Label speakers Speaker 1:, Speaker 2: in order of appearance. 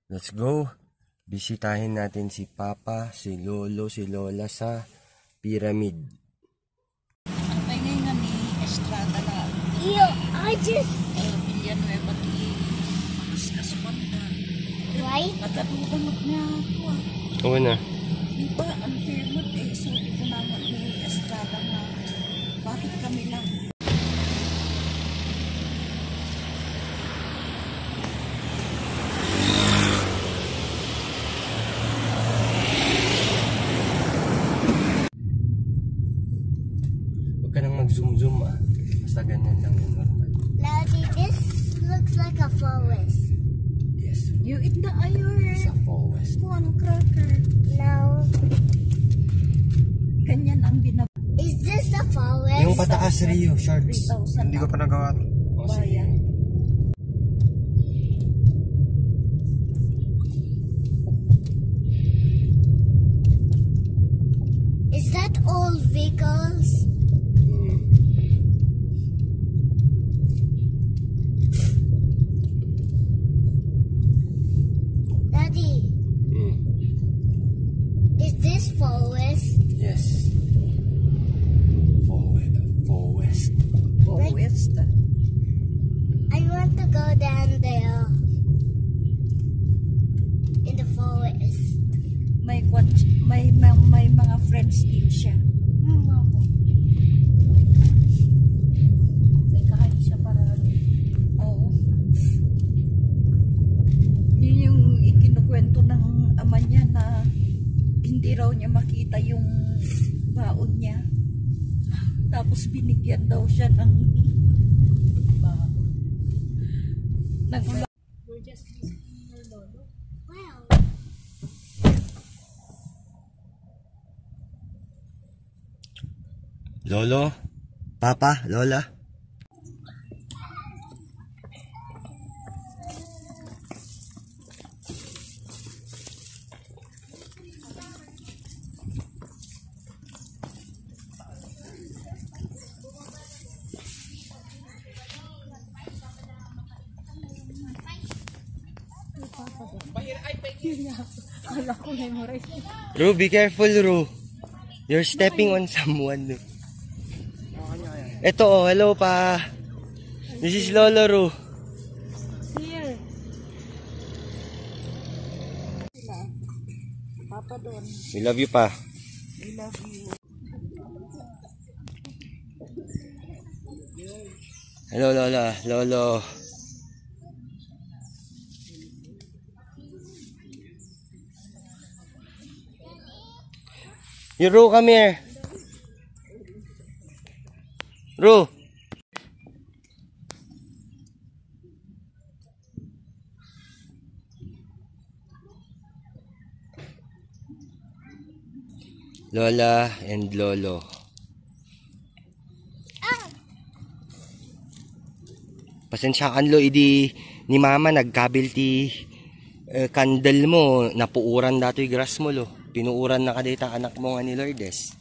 Speaker 1: Let's go. Bisitahin natin si Papa, si Lolo, si Lola sa pyramid.
Speaker 2: Ang paingay nga ni Estrada na.
Speaker 3: Yo, I just...
Speaker 2: Villanueva di Kasmanda.
Speaker 3: Right?
Speaker 2: Natalukamot niya ako ah.
Speaker 1: Oo na.
Speaker 2: Di ba, ang firmot eh. So, di ko naman ni Estrada na bakit kami lang.
Speaker 1: Huwag ka nang mag-zoom-zoom ah. Basta ganyan lang yung normal.
Speaker 3: Daddy, this looks like a forest.
Speaker 1: Yes.
Speaker 2: You eat the iron.
Speaker 1: It's a forest.
Speaker 2: One cracker.
Speaker 3: No.
Speaker 2: Ganyan ang binab...
Speaker 3: Is this the forest?
Speaker 1: Yung pataas, Rio, shorts.
Speaker 2: 3,000
Speaker 1: Hindi ko pa nagawa. O, sige.
Speaker 2: bayan.
Speaker 3: Is that all vehicles? Daddy, is this forest?
Speaker 1: Yes. Forest.
Speaker 2: West.
Speaker 3: I want to go down there. In the forest.
Speaker 2: May mga friends din siya. May kain siya para oo. Yun yung ikinukwento ng ama niya na hindi raw niya makita yung baon niya. Tapos binigyan daw siya ng baon. We're just visiting your lolo.
Speaker 3: Wow.
Speaker 1: Lolo? Papa? Lola? Ru, be careful, Ru. You're stepping on someone. Ito oh, hello pa. This is Lolo, Ru.
Speaker 2: Here. Papa doon.
Speaker 1: We love you pa.
Speaker 2: We love you.
Speaker 1: Hello, Lola. Lolo. You, Ru, come here. Ru. Lola and Lolo. Pasensyaan lo, idi ni Mama nagkabil ti candle mo, napuuran dato yung grass mo lo. Pinuuran na kadita anak mo nga ni Lourdes.